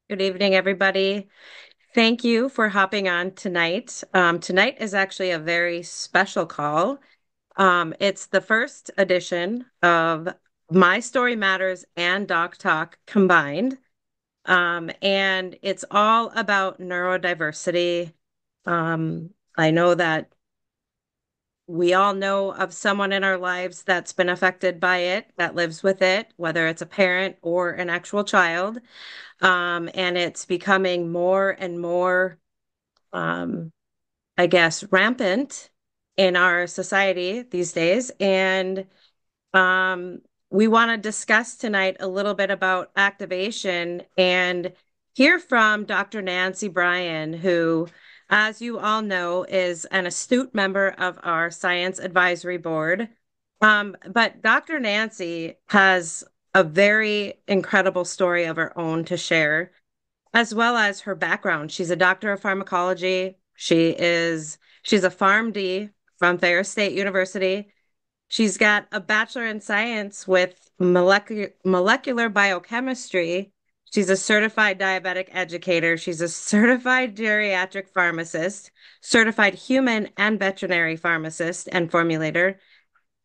Good evening, everybody. Thank you for hopping on tonight. Tonight is actually a very special call. It's the first edition of My Story Matters and Doc Talk combined. And it's all about neurodiversity. I know that we all know of someone in our lives that's been affected by it, that lives with it, whether it's a parent or an actual child. And it's becoming more and more, um, I guess, rampant in our society these days. And um, we want to discuss tonight a little bit about activation and hear from Dr. Nancy Bryan, who, as you all know, is an astute member of our Science Advisory Board. But Dr. Nancy has a very incredible story of her own to share, as well as her background. She's a doctor of pharmacology. She's a PharmD from Ferris State University. She's got a bachelor in science with molecular biochemistry. She's a certified diabetic educator. She's a certified geriatric pharmacist, certified human and veterinary pharmacist and formulator,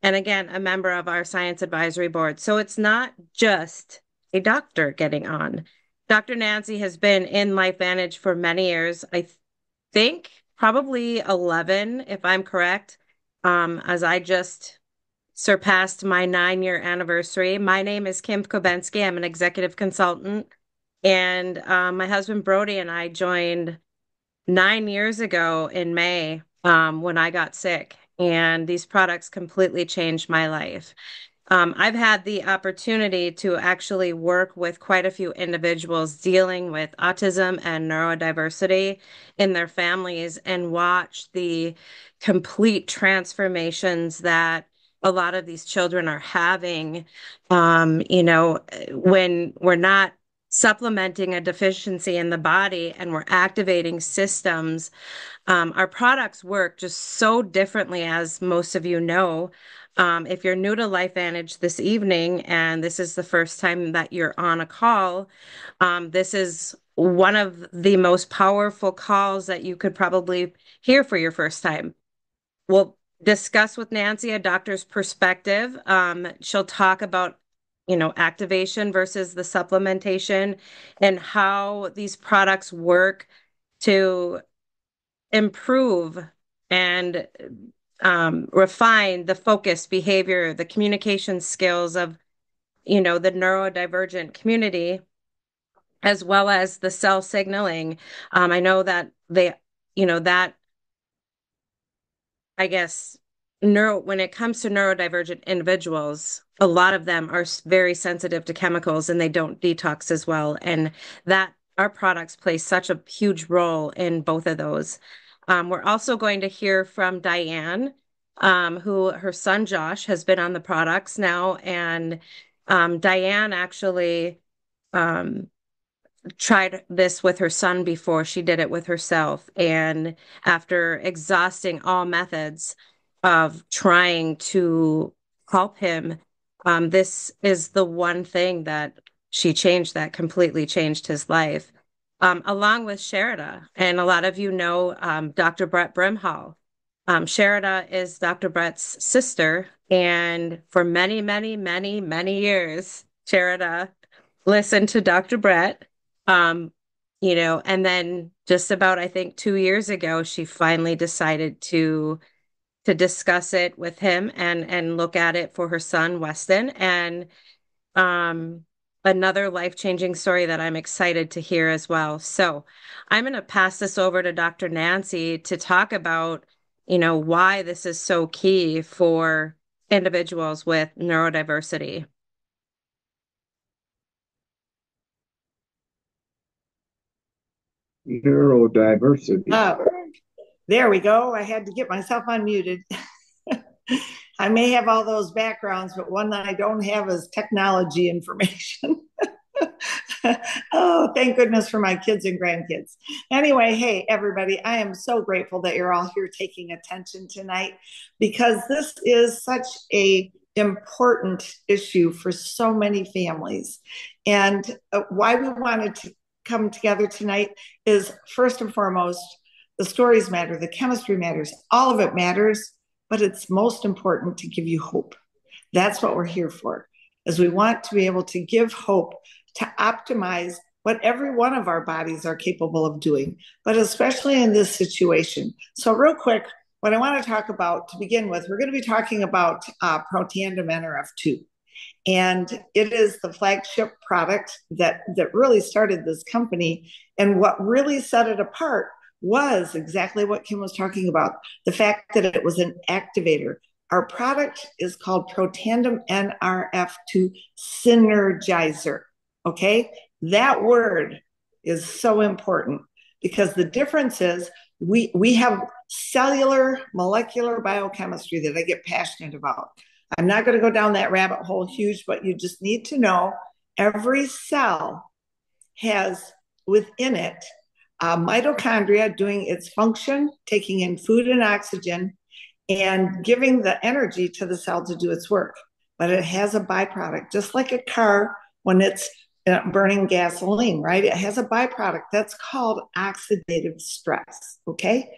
and again, a member of our science advisory board. So it's not just a doctor getting on. Dr. Nancy has been in LifeVantage for many years. I think probably 11, if I'm correct, as I just surpassed my 9-year anniversary. My name is Kim Kobensky. I'm an executive consultant. And my husband Brody and I joined 9 years ago in May when I got sick. And these products completely changed my life. I've had the opportunity to actually work with quite a few individuals dealing with autism and neurodiversity in their families and watch the complete transformations that a lot of these children are having. When we're not supplementing a deficiency in the body and we're activating systems, our products work just so differently, as most of you know. If you're new to LifeVantage this evening and this is the first time that you're on a call, this is one of the most powerful calls that you could probably hear for your first time. We'll discuss with Nancy a doctor's perspective. She'll talk about, activation versus the supplementation and how these products work to improve and refine the focus, behavior, the communication skills of, the neurodivergent community, as well as the cell signaling. I know that that I guess when it comes to neurodivergent individuals, a lot of them are very sensitive to chemicals and they don't detox as well. And that our products play such a huge role in both of those. We're also going to hear from Diane, who her son Josh has been on the products now. And Diane actually um, tried this with her son before she did it with herself. And after exhausting all methods of trying to help him, this is the one thing that she changed that completely changed his life. Along with Sherida, and a lot of you know Dr. Brett Brimhall. Sherida is Dr. Brett's sister, and for many, many, many, many years, Sherida listened to Dr. Brett. Um, and then just about, I think, 2 years ago, she finally decided to discuss it with him and look at it for her son, Weston. And um, another life-changing story that I'm excited to hear as well. So I'm going to pass this over to Dr. Nancy to talk about, why this is so key for individuals with neurodiversity. Neurodiversity. Oh, there we go. I had to get myself unmuted. I may have all those backgrounds, but one that I don't have is technology information. Oh, thank goodness for my kids and grandkids. Anyway, hey, everybody, I am so grateful that you're all here taking attention tonight because this is such a important issue for so many families. And why we wanted to come together tonight is, first and foremost, the stories matter, the chemistry matters, all of it matters, but it's most important to give you hope. That's what we're here for, is we want to be able to give hope to optimize what every one of our bodies are capable of doing, but especially in this situation. So real quick, what I want to talk about to begin with, we're going to be talking about Protandim NRF2. And it is the flagship product that really started this company. And what really set it apart was exactly what Kim was talking about, the fact that it was an activator. Our product is called Protandim NRF2 Synergizer, okay? That word is so important because the difference is we have cellular molecular biochemistry that I get passionate about. I'm not going to go down that rabbit hole huge, but you just need to know every cell has within it mitochondria doing its function, taking in food and oxygen, and giving the energy to the cell to do its work. But it has a byproduct, just like a car when it's burning gasoline, right? It has a byproduct that's called oxidative stress, okay?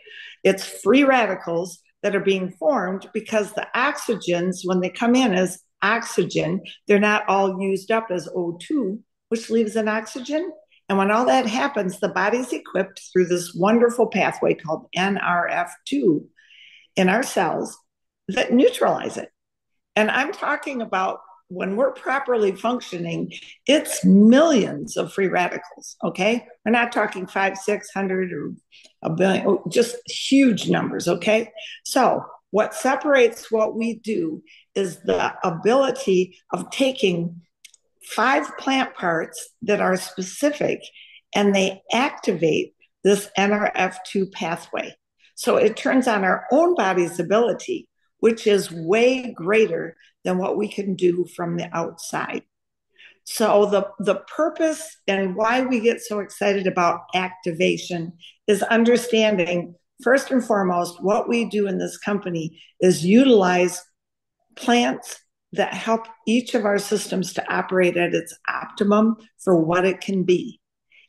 It's free radicals that are being formed because the oxygens, when they come in as oxygen, they're not all used up as O2, which leaves an oxygen. And when all that happens, the body's equipped through this wonderful pathway called NRF2 in our cells that neutralize it. And I'm talking about when we're properly functioning, it's millions of free radicals, okay? We're not talking 500, 600 or a billion, just huge numbers, okay? So what separates what we do is the ability of taking 5 plant parts that are specific and they activate this NRF2 pathway. So it turns on our own body's ability, which is way greater than what we can do from the outside. So the purpose and why we get so excited about activation is understanding, first and foremost, what we do in this company is utilize plants that help each of our systems to operate at its optimum for what it can be.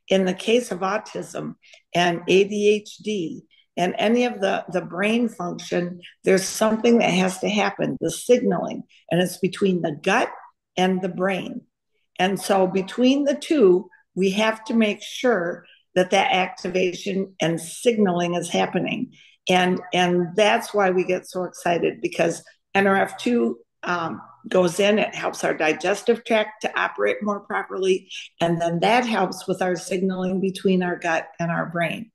In the case of autism and ADHD and any of the brain function, there's something that has to happen, the signaling, and it's between the gut and the brain. And so between the two, we have to make sure that that activation and signaling is happening. And that's why we get so excited, because NRF2 goes in, it helps our digestive tract to operate more properly. And then that helps with our signaling between our gut and our brain.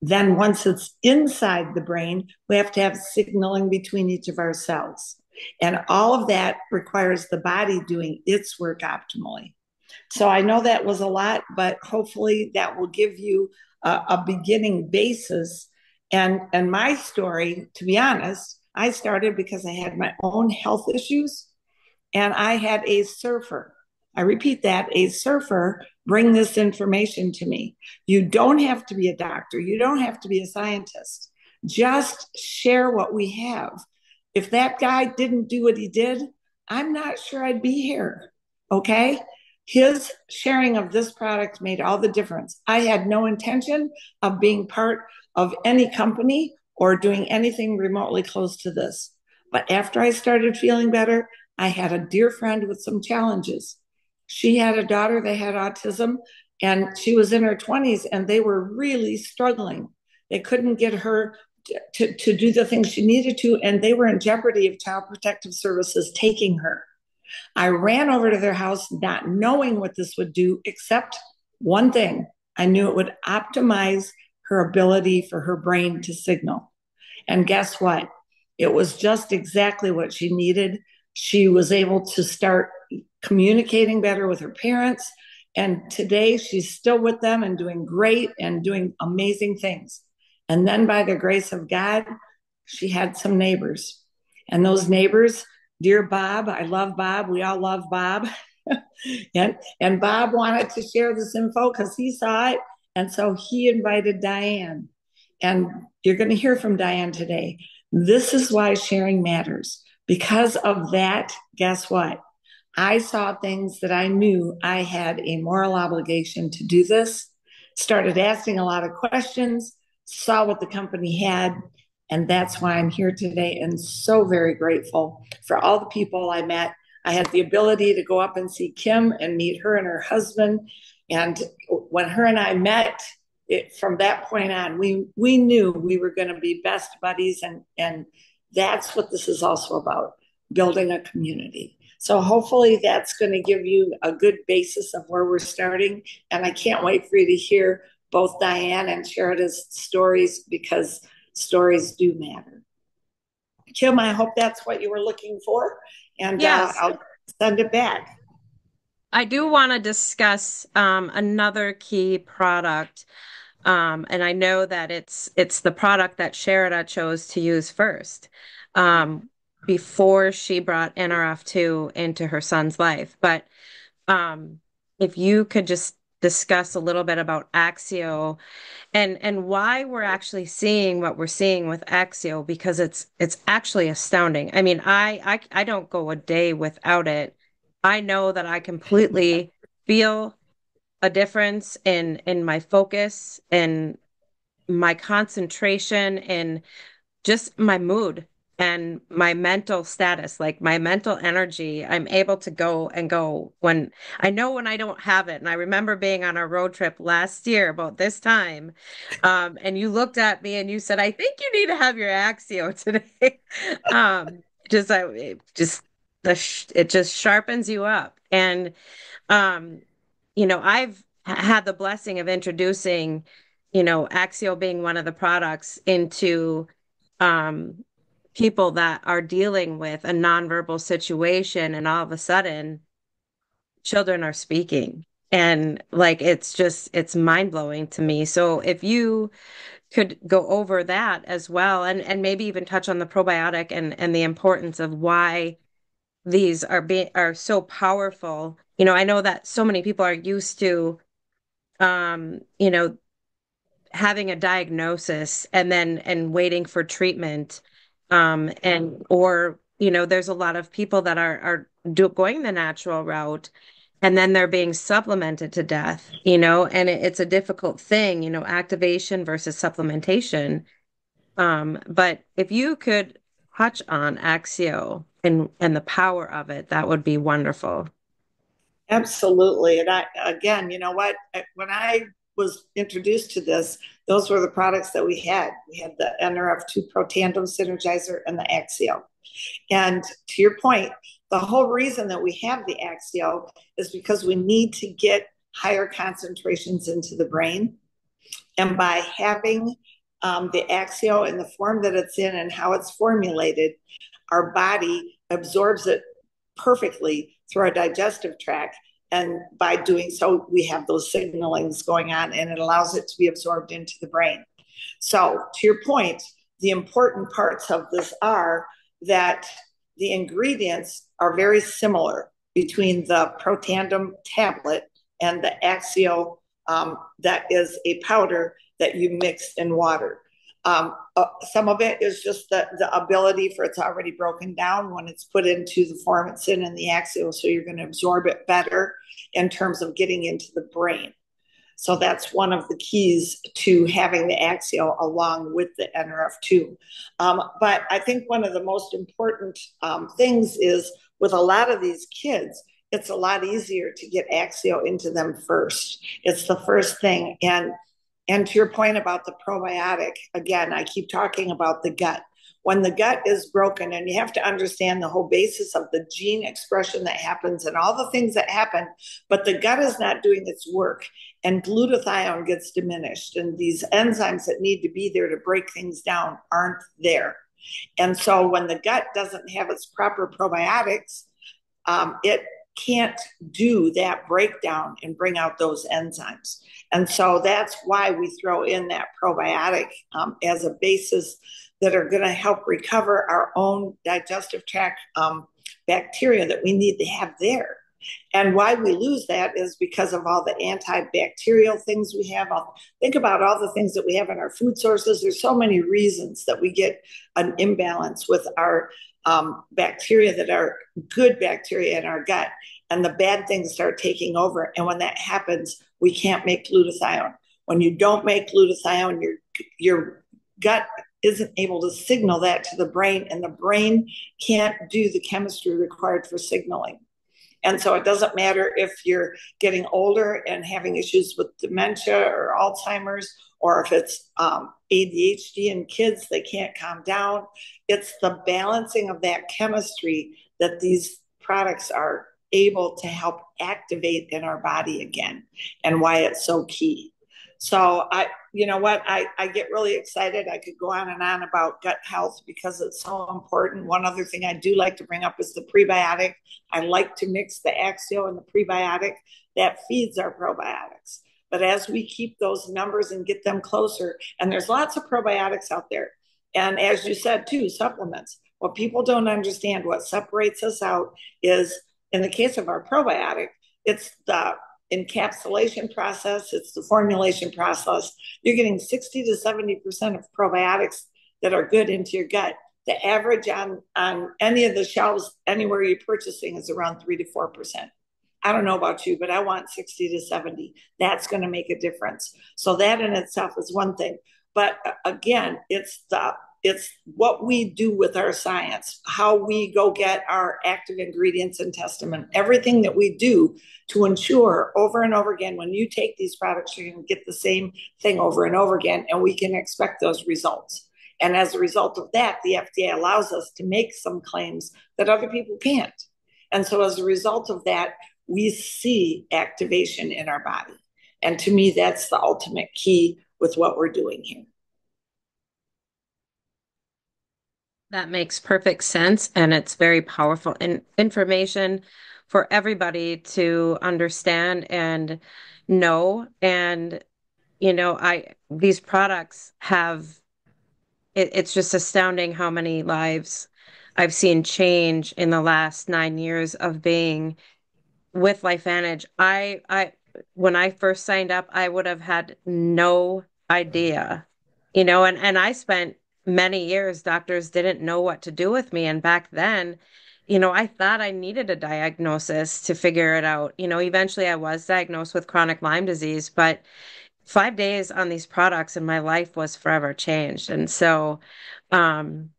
Then once it's inside the brain, we have to have signaling between each of our cells. And all of that requires the body doing its work optimally. So I know that was a lot, but hopefully that will give you a beginning basis. And my story, to be honest, I started because I had my own health issues and I had a surfer. I repeat that, a surfer bring this information to me. You don't have to be a doctor. You don't have to be a scientist. Just share what we have. If that guy didn't do what he did, I'm not sure I'd be here, okay? His sharing of this product made all the difference. I had no intention of being part of any company or doing anything remotely close to this. But after I started feeling better, I had a dear friend with some challenges. She had a daughter that had autism, and she was in her 20s, and they were really struggling. They couldn't get her to do the things she needed to, and they were in jeopardy of Child Protective Services taking her. I ran over to their house not knowing what this would do, except one thing. I knew it would optimize her ability for her brain to signal. And guess what? It was just exactly what she needed. She was able to start communicating better with her parents. And today she's still with them and doing great and doing amazing things. And then by the grace of God, she had some neighbors. And those neighbors, dear Bob, I love Bob. We all love Bob. and Bob wanted to share this info because he saw it. And so he invited Diane. And you're going to hear from Diane today. This is why sharing matters. Because of that, guess what? I saw things that I knew I had a moral obligation to do this. started asking a lot of questions, saw what the company had, and that's why I'm here today and so very grateful for all the people I met. I had the ability to go up and see Kim and meet her and her husband. And when her and I met, from that point on, we knew we were going to be best buddies. And that's what this is also about, building a community. So hopefully that's going to give you a good basis of where we're starting. And I can't wait for you to hear both Diane and Sherida's stories, because stories do matter. Kim, I hope that's what you were looking for. And Yes, I'll send it back. I do want to discuss another key product. And I know that it's the product that Sherida chose to use first, before she brought NRF2 into her son's life. But um, if you could just discuss a little bit about Axio and why we're actually seeing what we're seeing with Axio, because it's actually astounding. I mean, I don't go a day without it. I know that I completely feel a difference in my focus and my concentration and just my mood and my mental status, like my mental energy. I'm able to go and go when I know when I don't have it. And I remember being on a road trip last year about this time. And you looked at me and you said, I think you need to have your Axio today. Just, I, it just, it just sharpens you up. And, um, I've had the blessing of introducing, Axio being one of the products into um, people that are dealing with a nonverbal situation, and all of a sudden, children are speaking. And like, it's mind blowing to me. So if you could go over that as well, and maybe even touch on the probiotic and the importance of why these are so powerful. I know that so many people are used to um, you know, having a diagnosis and waiting for treatment. And or, there's a lot of people that are going the natural route and then they're being supplemented to death, and it's a difficult thing, activation versus supplementation. But if you could touch on Axio and the power of it, that would be wonderful. Absolutely. And again, you know what? When I was introduced to this, those were the products that we had. We had the NRF2 Pro Tandem Synergizer and the Axio. And to your point, the whole reason that we have the Axio is because we need to get higher concentrations into the brain. And by having the Axio in the form that it's in and how it's formulated, our body absorbs it perfectly through our digestive tract. And by doing so, we have those signalings going on and it allows it to be absorbed into the brain. So, to your point, the important parts of this are that the ingredients are very similar between the Protandem tablet and the Axio, that is a powder that you mix in water. Some of it is just the ability for it's already broken down when it's put into the form it's in the Axio, so you're going to absorb it better in terms of getting into the brain. So that's one of the keys to having the Axio along with the NRF2. But I think one of the most important things is with a lot of these kids, it's a lot easier to get Axio into them first. It's the first thing. And to your point about the probiotic, again, I keep talking about the gut. When the gut is broken, and you have to understand the whole basis of the gene expression that happens and all the things that happen, but the gut is not doing its work and glutathione gets diminished and these enzymes that need to be there to break things down aren't there. And so when the gut doesn't have its proper probiotics, it can't do that breakdown and bring out those enzymes. And so that's why we throw in that probiotic as a basis that are going to help recover our own digestive tract bacteria that we need to have there. And why we lose that is because of all the antibacterial things we have. Think about all the things that we have in our food sources. There's so many reasons that we get an imbalance with our bacteria that are good bacteria in our gut, and the bad things start taking over. And when that happens, we can't make glutathione. When you don't make glutathione, your gut isn't able to signal that to the brain, and the brain can't do the chemistry required for signaling. And so it doesn't matter if you're getting older and having issues with dementia or Alzheimer's, or if it's ADHD in kids, they can't calm down. It's the balancing of that chemistry that these products are able to help activate in our body again, and why it's so key. So you know what, I get really excited. I could go on and on about gut health because it's so important. One other thing I do like to bring up is the prebiotic. I like to mix the Axio and the prebiotic that feeds our probiotics. But as we keep those numbers and get them closer, and there's lots of probiotics out there. And as you said too, supplements. What people don't understand, what separates us out is, in the case of our probiotic, it's the encapsulation process, it's the formulation process. You're getting 60 to 70% of probiotics that are good into your gut. The average on any of the shelves anywhere you're purchasing is around 3 to 4%. I don't know about you, but I want 60 to 70. That's going to make a difference. So that in itself is one thing. But again, it's what we do with our science, how we go get our active ingredients and test them, and everything that we do to ensure over and over again, when you take these products, you're going to get the same thing over and over again, and we can expect those results. And as a result of that, the FDA allows us to make some claims that other people can't. And so as a result of that, we see activation in our body. And to me, that's the ultimate key with what we're doing here. That makes perfect sense, and it's very powerful information for everybody to understand and know. And I these products have it's just astounding how many lives I've seen change in the last 9 years of being with LifeVantage. I when I first signed up, I would have had no idea, and I spent many years, doctors didn't know what to do with me. And back then, I thought I needed a diagnosis to figure it out. Eventually I was diagnosed with chronic Lyme disease, but 5 days on these products and my life was forever changed. And so, um,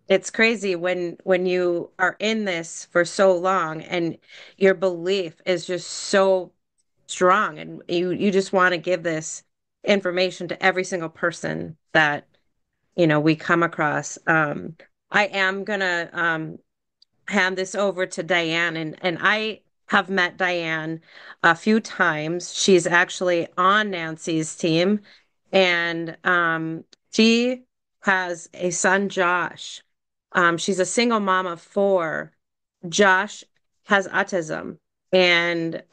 it's crazy when you are in this for so long and your belief is just so strong, and you just want to give this information to every single person that we come across. I am gonna hand this over to Diane, and I have met Diane a few times. She's actually on Nancy's team, and she has a son, Josh. She's a single mom of four. Josh has autism. And,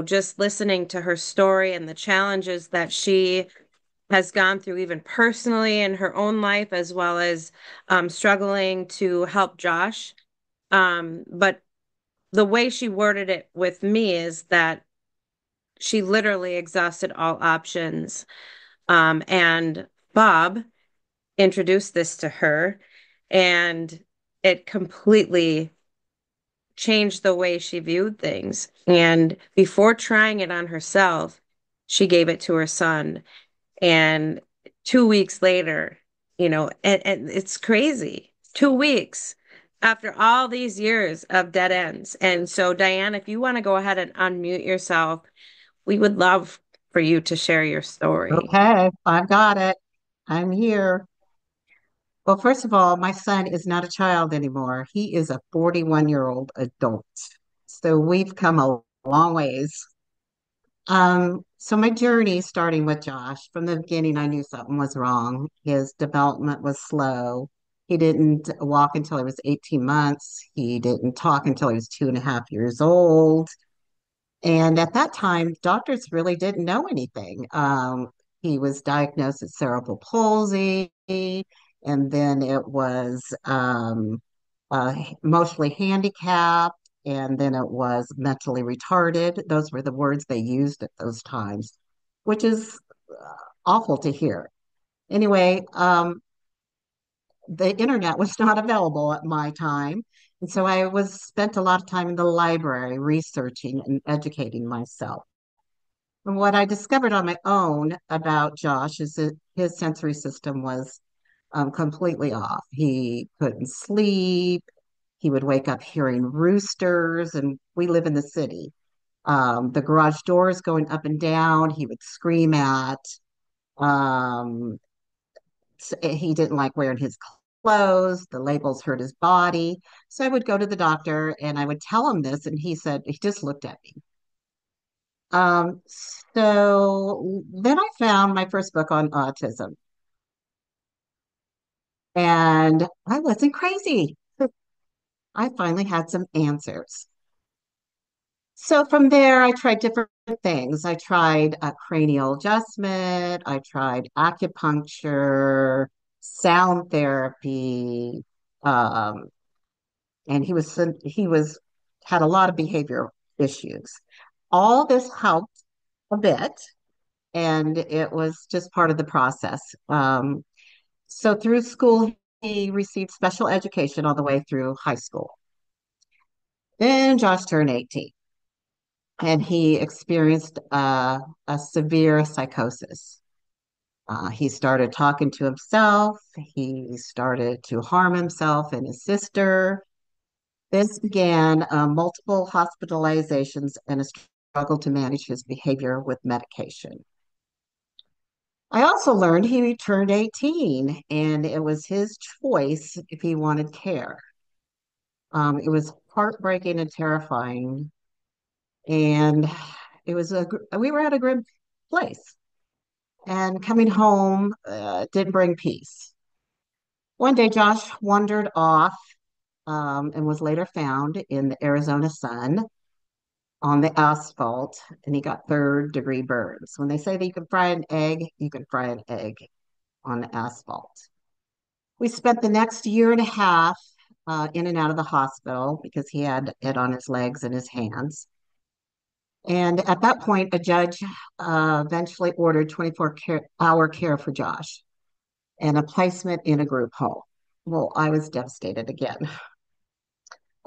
just listening to her story and the challenges that she has gone through, even personally in her own life, as well as struggling to help Josh. But the way she worded it with me is that she literally exhausted all options. And Bob introduced this to her, and it completely changed the way she viewed things. And before trying it on herself, she gave it to her son. And 2 weeks later, and it's crazy. 2 weeks after all these years of dead ends. And so, Diane, if you want to go ahead and unmute yourself, we would love for you to share your story. Okay, I've got it. I'm here. Well, first of all, my son is not a child anymore. He is a 41-year-old adult. So we've come a long ways. So my journey starting with Josh, from the beginning, I knew something was wrong. His development was slow. He didn't walk until he was 18 months. He didn't talk until he was 2.5 years old. And at that time, doctors really didn't know anything. He was diagnosed with cerebral palsy, and then it was mostly handicapped, and then it was mentally retarded. Those were the words they used at those times, which is awful to hear. Anyway, the internet was not available at my time. And so I was spent a lot of time in the library researching and educating myself. And what I discovered on my own about Josh is that his sensory system was completely off. He couldn't sleep. He would wake up hearing roosters, and we live in the city. The garage doors going up and down, he would scream at. Um, he didn't like wearing his clothes. The labels hurt his body. So I would go to the doctor and I would tell him this, and he said, he just looked at me. Um, so then I found my first book on autism, and I wasn't crazy. I finally had some answers. So from there, I tried different things. I tried a cranial adjustment, I tried acupuncture, sound therapy, um, and he was had a lot of behavior issues. All this helped a bit, and it was just part of the process. So through school, he received special education all the way through high school. Then Josh turned 18 and he experienced a severe psychosis. He started talking to himself. He started to harm himself and his sister. This began multiple hospitalizations and a struggle to manage his behavior with medication. I also learned he turned 18 and it was his choice if he wanted care. It was heartbreaking and terrifying. And we were at a grim place. And coming home didn't bring peace. One day, Josh wandered off and was later found in the Arizona sun on the asphalt, and he got third-degree burns. When they say that you can fry an egg, you can fry an egg on the asphalt. We spent the next year and a half in and out of the hospital because he had it on his legs and his hands. And at that point, a judge eventually ordered 24-hour care for Josh and a placement in a group home. Well, I was devastated again.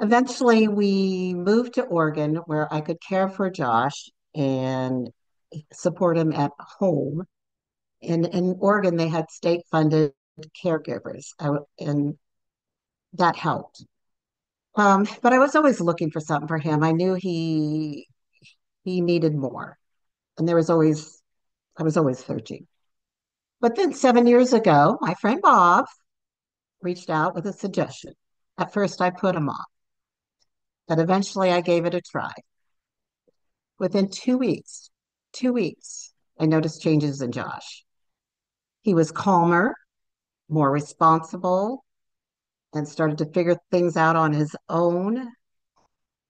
Eventually, we moved to Oregon where I could care for Josh and support him at home. And in Oregon, they had state-funded caregivers, and that helped. But I was always looking for something for him. I knew he needed more, and I was always searching. But then 7 years ago, my friend Bob reached out with a suggestion. At first, I put him off, but eventually I gave it a try. Within 2 weeks, I noticed changes in Josh. He was calmer, more responsible, and started to figure things out on his own.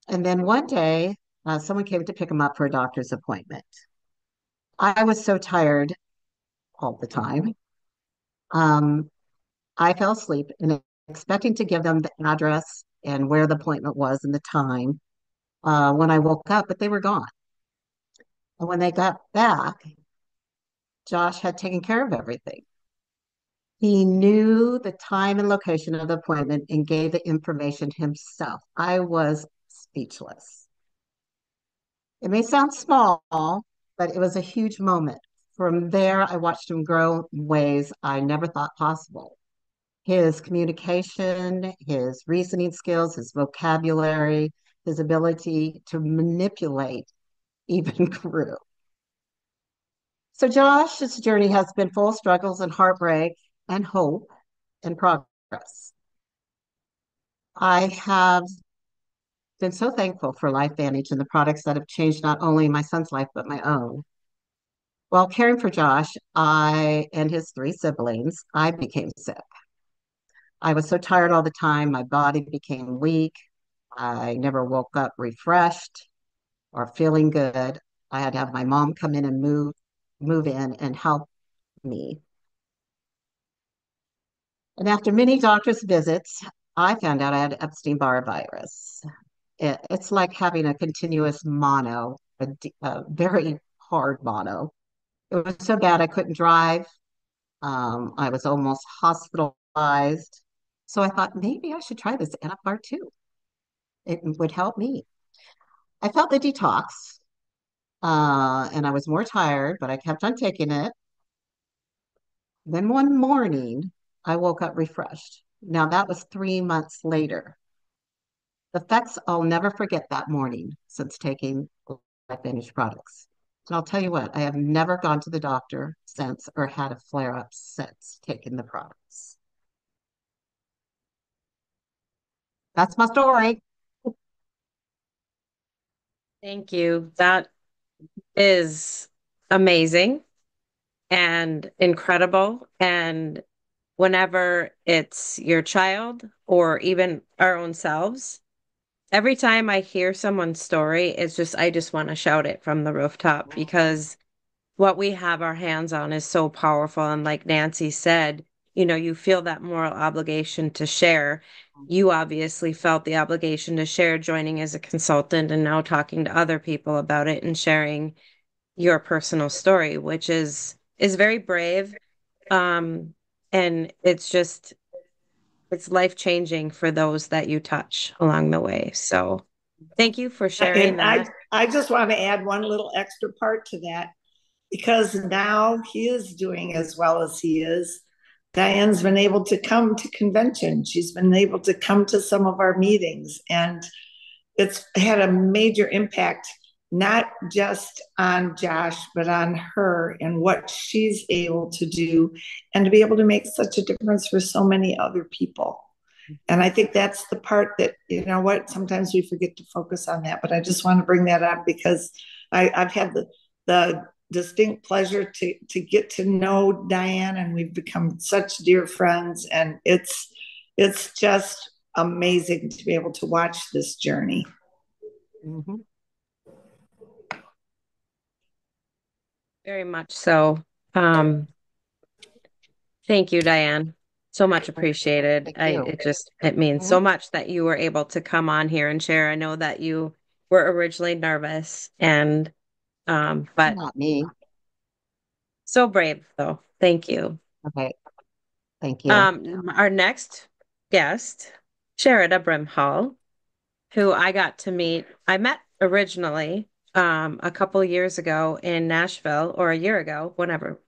And then one day, someone came to pick him up for a doctor's appointment. I was so tired all the time. Um, I fell asleep and expecting to give them the address and where the appointment was and the time when I woke up, but they were gone. And when they got back, Josh had taken care of everything. He knew the time and location of the appointment and gave the information himself. I was speechless. It may sound small, but it was a huge moment. From there, I watched him grow in ways I never thought possible. His communication, his reasoning skills, his vocabulary, his ability to manipulate even grew. So Josh's journey has been full of struggles and heartbreak and hope and progress. I have been so thankful for LifeVantage and the products that have changed not only my son's life, but my own. While caring for Josh, I and his three siblings, I became sick. I was so tired all the time, my body became weak. I never woke up refreshed or feeling good. I had to have my mom come in and move in and help me. And after many doctor's visits, I found out I had Epstein-Barr virus. It's like having a continuous mono, a very hard mono. It was so bad I couldn't drive. I was almost hospitalized. So I thought maybe I should try this NFR too. It would help me. I felt the detox. and I was more tired, but I kept on taking it. Then one morning, I woke up refreshed. Now, that was 3 months later. The effects, I'll never forget that morning since taking Life products. And I'll tell you what, I have never gone to the doctor since or had a flare up since taking the products. That's my story. Thank you. That is amazing and incredible. And whenever it's your child or even our own selves, every time I hear someone's story, I just want to shout it from the rooftop because what we have our hands on is so powerful. And like Nancy said, you feel that moral obligation to share. You obviously felt the obligation to share, joining as a consultant and now talking to other people about it and sharing your personal story, which is very brave. And it's life changing for those that you touch along the way. So thank you for sharing And that. I just want to add one little extra part to that because now he is doing as well as he is. Diane's been able to come to convention. She's been able to come to some of our meetings, and it's had a major impact, not just on Josh, but on her and what she's able to do and to be able to make such a difference for so many other people. And I think that's the part that, you know what, sometimes we forget to focus on that. But I just want to bring that up because I've had the distinct pleasure to get to know Diane, and we've become such dear friends. And it's just amazing to be able to watch this journey. Mhm. Very much so. Um, Thank you, Diane. So much appreciated. Thank you. It means Mhm. so much that you were able to come on here and share. I know that you were originally nervous and but Not me. so brave though. Thank you. Okay. Thank you. Our next guest, Sherida Brimhall, who I met originally a couple years ago in Nashville or a year ago, whenever,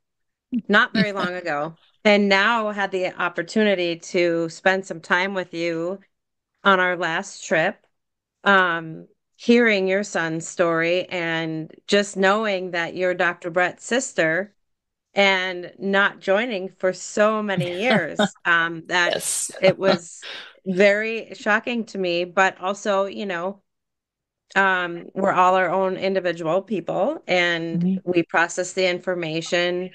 not very long ago, and now had the opportunity to spend some time with you on our last trip, hearing your son's story and just knowing that you're Dr. Brett's sister and not joining for so many years, that Yes. it was very shocking to me, but also, we're all our own individual people and Mhm. we process the information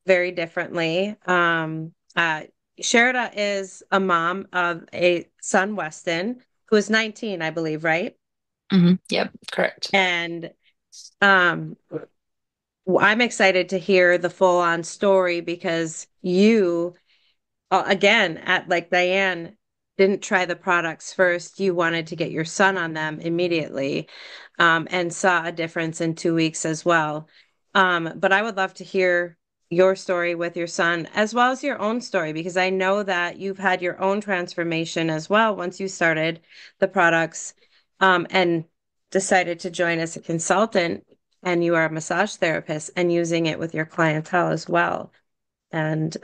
very differently. Sherida is a mom of a son, Weston, who is 19, I believe, right? Yep, correct. And um, I'm excited to hear the full on story because you again, at like Diane, didn't try the products first. You wanted to get your son on them immediately, and saw a difference in 2 weeks as well. But I would love to hear your story with your son as well as your own story because I know that you've had your own transformation as well once you started the products, and decided to join as a consultant, and you are a massage therapist and using it with your clientele as well. And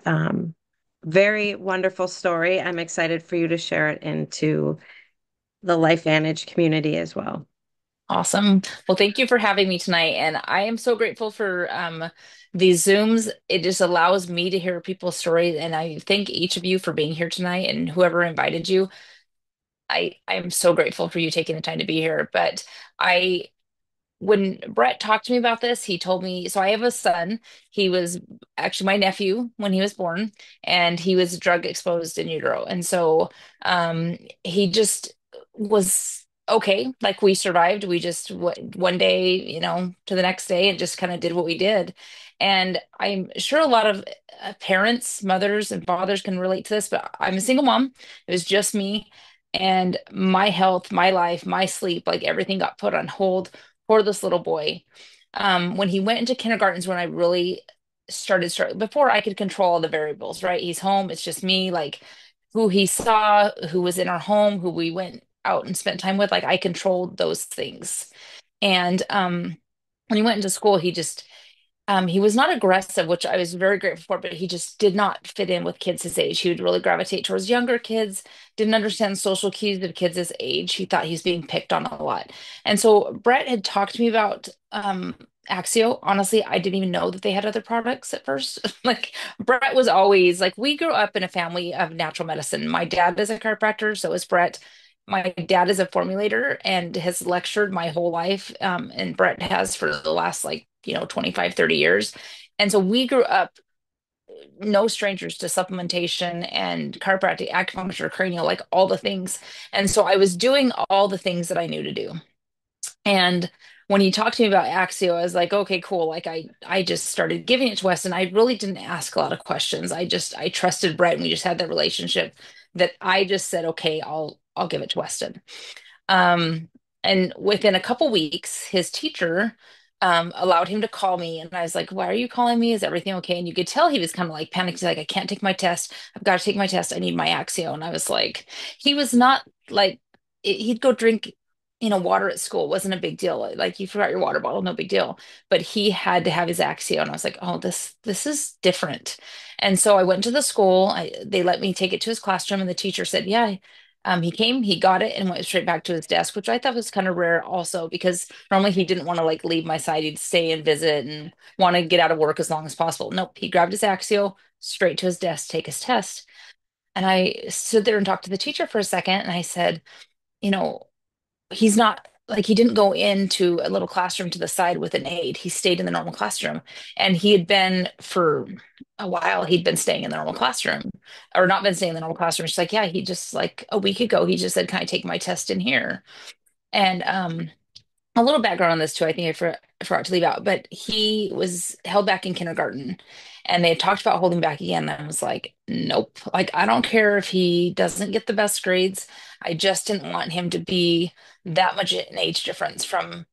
very wonderful story. I'm excited for you to share it into the LifeVantage community as well. Awesome. Well, thank you for having me tonight. And I am so grateful for these Zooms. It just allows me to hear people's stories. And I thank each of you for being here tonight and whoever invited you. I'm so grateful for you taking the time to be here. But I when Brett talked to me about this, he told me, so I have a son. He was actually my nephew when he was born, and he was drug exposed in utero. And so he just was okay. Like we survived. We just one day, to the next day, and just kind of did what we did. And I'm sure a lot of parents, mothers, and fathers can relate to this, but I'm a single mom. It was just me. And my health, my life, my sleep, like everything got put on hold for this little boy. When he went into kindergarten is when I really started before I could control all the variables, right? He's home, it's just me, like who he saw, who was in our home, who we went out and spent time with, like I controlled those things. And when he went into school, he was not aggressive, which I was very grateful for, but he just did not fit in with kids his age. He would really gravitate towards younger kids, didn't understand social cues of kids his age. He thought he was being picked on a lot. And so Brett had talked to me about Axio. Honestly, I didn't even know that they had other products at first. Like Brett was always like, we grew up in a family of natural medicine. My dad is a chiropractor, so is Brett. My dad is a formulator and has lectured my whole life. And Brett has for the last 25, 30 years. And so we grew up no strangers to supplementation and chiropractic, acupuncture, cranial, like all the things. And so I was doing all the things that I knew to do. And when he talked to me about Axio, I was like, okay, cool. Like I just started giving it to Weston. I really didn't ask a lot of questions. I trusted Brett and we just had that relationship that I just said, okay, I'll give it to Weston. Um, and within a couple weeks, his teacher allowed him to call me, and I was like, "Why are you calling me? Is everything okay?" And you could tell he was kind of like panicked. He's like, "I can't take my test. I've got to take my test. I need my Axio." And I was like, he was not like he'd go drink, water at school. It wasn't a big deal. Like you forgot your water bottle, no big deal. But he had to have his Axio, and I was like, "Oh, this is different." And so I went to the school. They let me take it to his classroom, and the teacher said, "Yeah." He came, he got it, and went straight back to his desk, which I thought was kind of rare also because normally he didn't want to like leave my side. He'd stay and visit and want to get out of work as long as possible. Nope, he grabbed his Axio, straight to his desk, take his test. And I stood there and talked to the teacher for a second, and I said, you know, he's not like he didn't go into a little classroom to the side with an aide. He stayed in the normal classroom. And he had been for a while, he'd been staying in the normal classroom or not been staying in the normal classroom. She's like, yeah, he just like a week ago, he just said, can I take my test in here? And a little background on this too. I forgot to leave out, but he was held back in kindergarten and they had talked about holding back again. And I was like, nope. Like, I don't care if he doesn't get the best grades. I just didn't want him to be that much an age difference from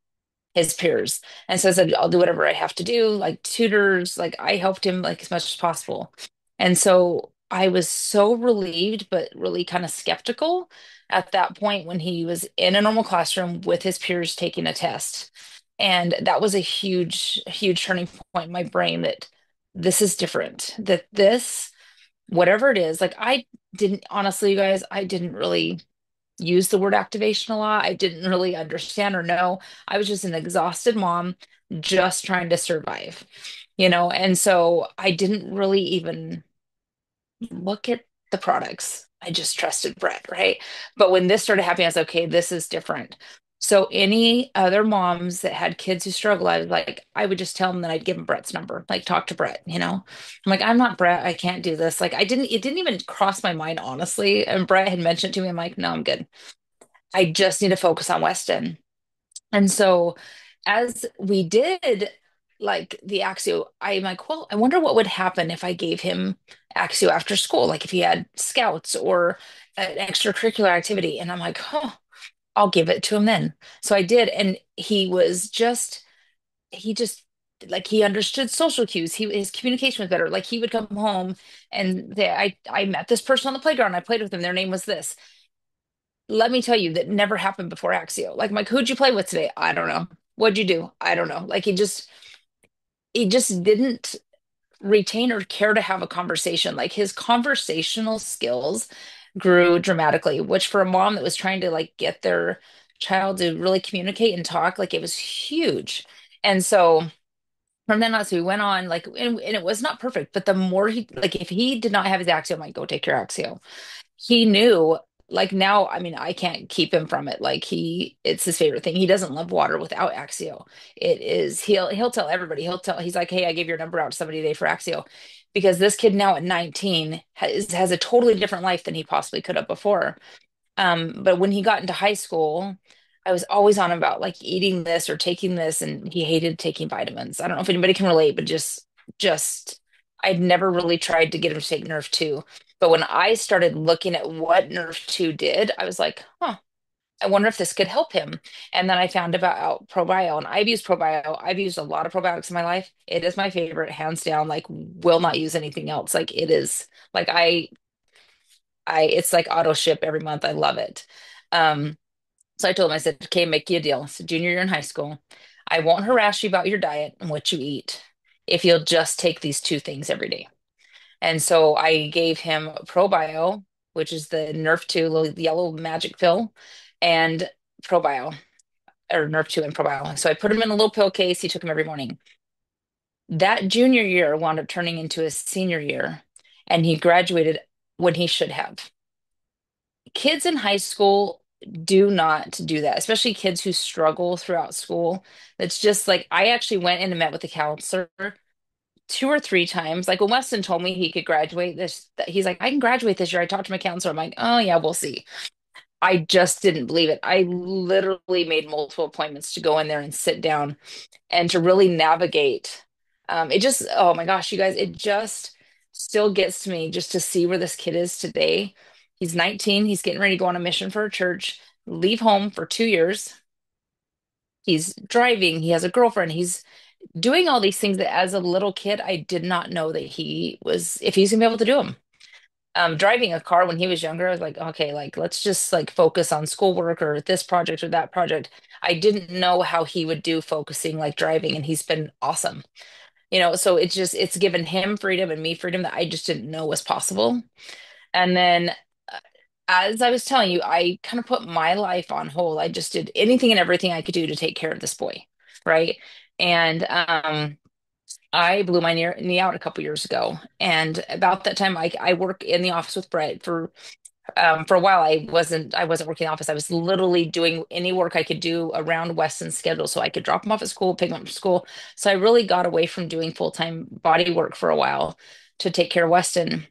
his peers. And so I said, I'll do whatever I have to do, like tutors, like I helped him like as much as possible. And so I was so relieved, but really kind of skeptical at that point when he was in a normal classroom with his peers taking a test. And that was a huge, huge turning point in my brain that this is different, that this, whatever it is, like I didn't, honestly, you guys, I didn't really use the word activation a lot. I didn't really understand or know. I was just an exhausted mom just trying to survive, And so I didn't really even look at the products. I just trusted Brett, right? But when this started happening, I was like, okay, this is different. So any other moms that had kids who struggle, I was like, I would just tell them that I'd give them Brett's number, like talk to Brett. I'm like, I'm not Brett. I can't do this. Like it didn't even cross my mind, honestly. And Brett had mentioned it to me. I'm like, no, I'm good. I just need to focus on Weston. And so as we did like the Axio, I'm like, well, I wonder what would happen if I gave him Axio after school, like if he had scouts or an extracurricular activity. And I'm like, oh, I'll give it to him then. So I did. And he just like he understood social cues. His communication was better. Like he would come home and I met this person on the playground. I played with them. Their name was this. Let me tell you, that never happened before Axio. Like, Mike, who'd you play with today? I don't know. What'd you do? I don't know. Like, he just didn't retain or care to have a conversation. Like, his conversational skills grew dramatically, which for a mom that was trying to like get their child to really communicate and talk, like, it was huge. And so from then on, so we went on, like, and it was not perfect, but the more like, if he did not have his Axio, I'm like, go take your Axio. He knew like now, I mean, I can't keep him from it. Like it's his favorite thing. He doesn't love water without Axio. It is he'll tell everybody. He's like, hey, I gave your number out to somebody today for Axio, because this kid now at 19 has a totally different life than he possibly could have before. But when he got into high school, I was always on him about like eating this or taking this, and he hated taking vitamins. I don't know if anybody can relate, but just I'd never really tried to get him to take Nerve 2. But when I started looking at what Nerve 2 did, I was like, huh, I wonder if this could help him. And then I found about Probio, and I've used Probio. I've used a lot of probiotics in my life. It is my favorite, hands down. Like, will not use anything else. Like, it is like it's like auto ship every month. I love it. Um, so I told him, I said, okay, make you a deal. So junior year in high school, I won't harass you about your diet and what you eat if you'll just take these two things every day. And so I gave him ProBio, which is the Nerf 2 little yellow magic pill, and ProBio, or Nerf 2 and ProBio. So I put him in a little pill case. He took them every morning. That junior year wound up turning into his senior year, and he graduated when he should have. Kids in high school do not do that, especially kids who struggle throughout school. It's just like I actually went in and met with the counselor two or three times. Like when Weston told me he could graduate this, he's like, I can graduate this year. I talked to my counselor. I'm like, oh yeah, we'll see. I just didn't believe it. I literally made multiple appointments to go in there and sit down and to really navigate. It just, oh my gosh, you guys, it just still gets to me just to see where this kid is today. He's 19. He's getting ready to go on a mission for a church, leave home for 2 years. He's driving. He has a girlfriend. He's doing all these things that as a little kid, I did not know that he was, if he's gonna be able to do them. Driving a car when he was younger, I was like, okay, like let's just like focus on schoolwork or this project or that project. I didn't know how he would do focusing like driving, and he's been awesome. So it's given him freedom and me freedom that I just didn't know was possible. And then uh, as I was telling you, I kind of put my life on hold. I just did anything and everything I could do to take care of this boy, right? And I blew my knee out a couple years ago, and about that time, I work in the office with Brett for a while. I wasn't working in the office. I was literally doing any work I could do around Weston's schedule, so I could drop him off at school, pick him up from school. So I really got away from doing full-time body work for a while to take care of Weston,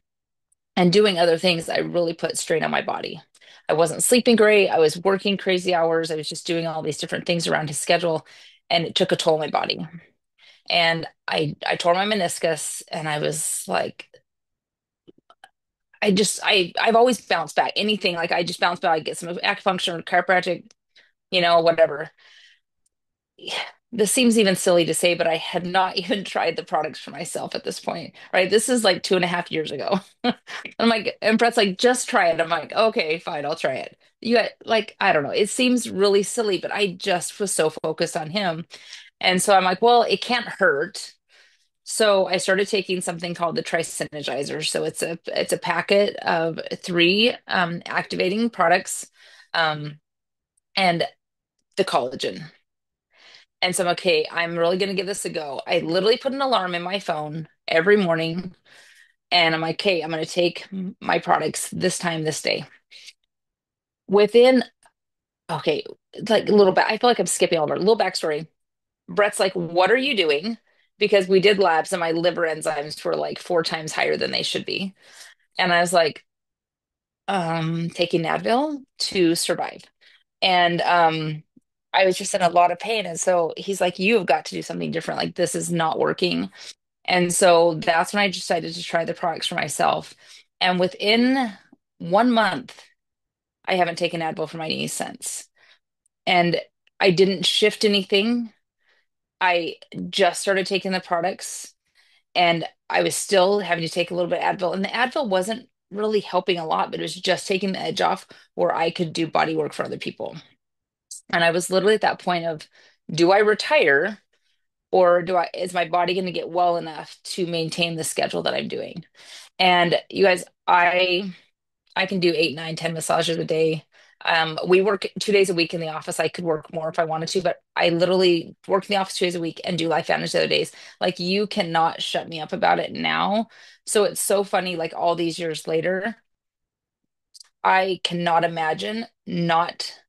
and doing other things. I really put strain on my body. I wasn't sleeping great. I was working crazy hours. I was just doing all these different things around his schedule, and it took a toll on my body. And I tore my meniscus, and I was like, I've always bounced back. Anything like I just bounce back. I get some acupuncture, chiropractic, whatever. This seems even silly to say, but I had not even tried the products for myself at this point, right? This is like 2.5 years ago. I'm like, and Brett's like, just try it. I'm like, okay, fine, I'll try it. Like, I don't know. It seems really silly, but I just was so focused on him. And so I'm like, well, it can't hurt. So I started taking something called the Tri-Synergizer. So it's a packet of three activating products, um, and the collagen. And so I'm okay, I'm really gonna give this a go. I literally put an alarm in my phone every morning, and I'm like, okay, I'm gonna take my products this time, this day. Within, okay, like a little bit, I feel like I'm skipping over a little backstory. Brett's like, what are you doing? Because we did labs and my liver enzymes were like 4 times higher than they should be. And I was like, taking Advil to survive. And I was just in a lot of pain. And so he's like, you've got to do something different. Like this is not working. And so that's when I decided to try the products for myself. And within 1 month, I haven't taken Advil for my knees since. And I didn't shift anything. I just started taking the products, and I was still having to take a little bit of Advil. And the Advil wasn't really helping a lot, but it was just taking the edge off where I could do body work for other people. And I was literally at that point of, do I retire, or is my body going to get well enough to maintain the schedule that I'm doing? And you guys, I can do 8, 9, 10 massages a day. We work 2 days a week in the office. I could work more if I wanted to, but I literally work in the office 2 days a week and do Life Advantage the other days. Like you cannot shut me up about it now. So it's so funny, like all these years later, I cannot imagine not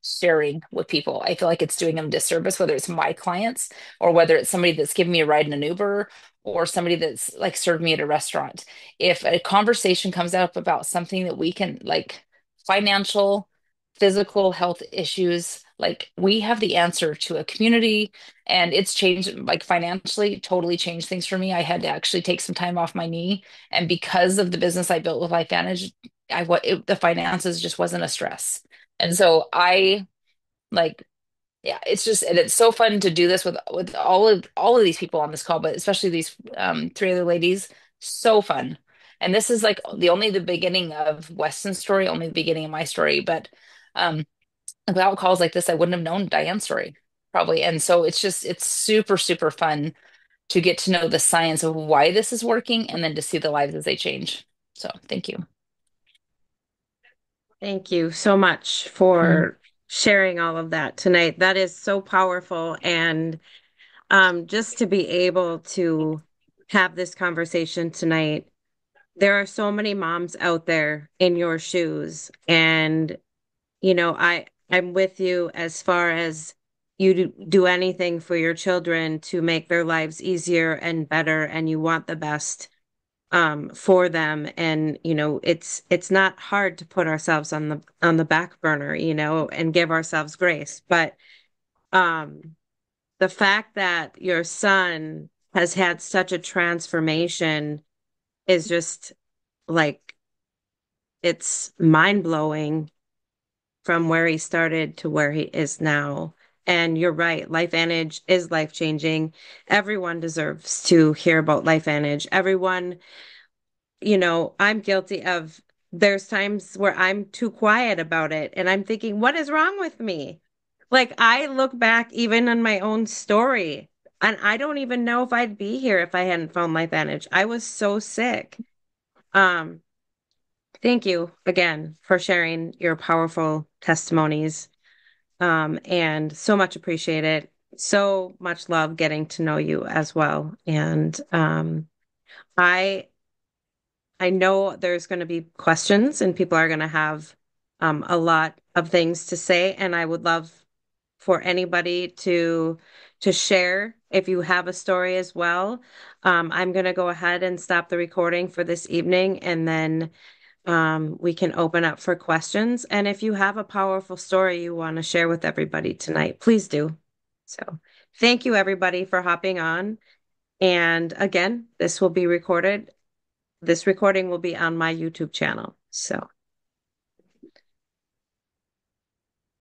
sharing with people. I feel like it's doing them disservice, whether it's my clients or whether it's somebody that's giving me a ride in an Uber or somebody that's like served me at a restaurant. If a conversation comes up about something that we can like financial, physical health issues, like we have the answer to a community, and it's changed like financially, totally changed things for me. I had to actually take some time off my knee. And because of the business I built with Life Vantage, the finances just wasn't a stress. And so I like, yeah, it's just, and it's so fun to do this with all of these people on this call, but especially these three other ladies. So fun. And this is like the beginning of Weston's story, only the beginning of my story. But without calls like this, I wouldn't have known Diane's story. probably. And so it's super, super fun to get to know the science of why this is working and then to see the lives as they change. So thank you. Thank you so much for sharing all of that tonight. That is so powerful. And just to be able to have this conversation tonight, there are so many moms out there in your shoes. And, I'm with you as far as you do anything for your children to make their lives easier and better, and you want the best for them. And it's not hard to put ourselves on the back burner, and give ourselves grace. But um the fact that your son has had such a transformation is just like, it's mind-blowing from where he started to where he is now. And you're right, LifeVantage is life-changing. Everyone deserves to hear about LifeVantage. Everyone, I'm guilty of, there's times where I'm too quiet about it and I'm thinking, what is wrong with me? Like, I look back even on my own story, and I don't even know if I'd be here if I hadn't found LifeVantage. I was so sick. Um, Thank you again for sharing your powerful testimonies. And so much appreciated. So much love getting to know you as well. And I I know there's going to be questions and people are going to have a lot of things to say, and I would love for anybody to share if you have a story as well. I'm going to go ahead and stop the recording for this evening, and then we can open up for questions. And if you have a powerful story you want to share with everybody tonight, please do. So thank you, everybody, for hopping on. And again, this will be recorded. This recording will be on my YouTube channel. So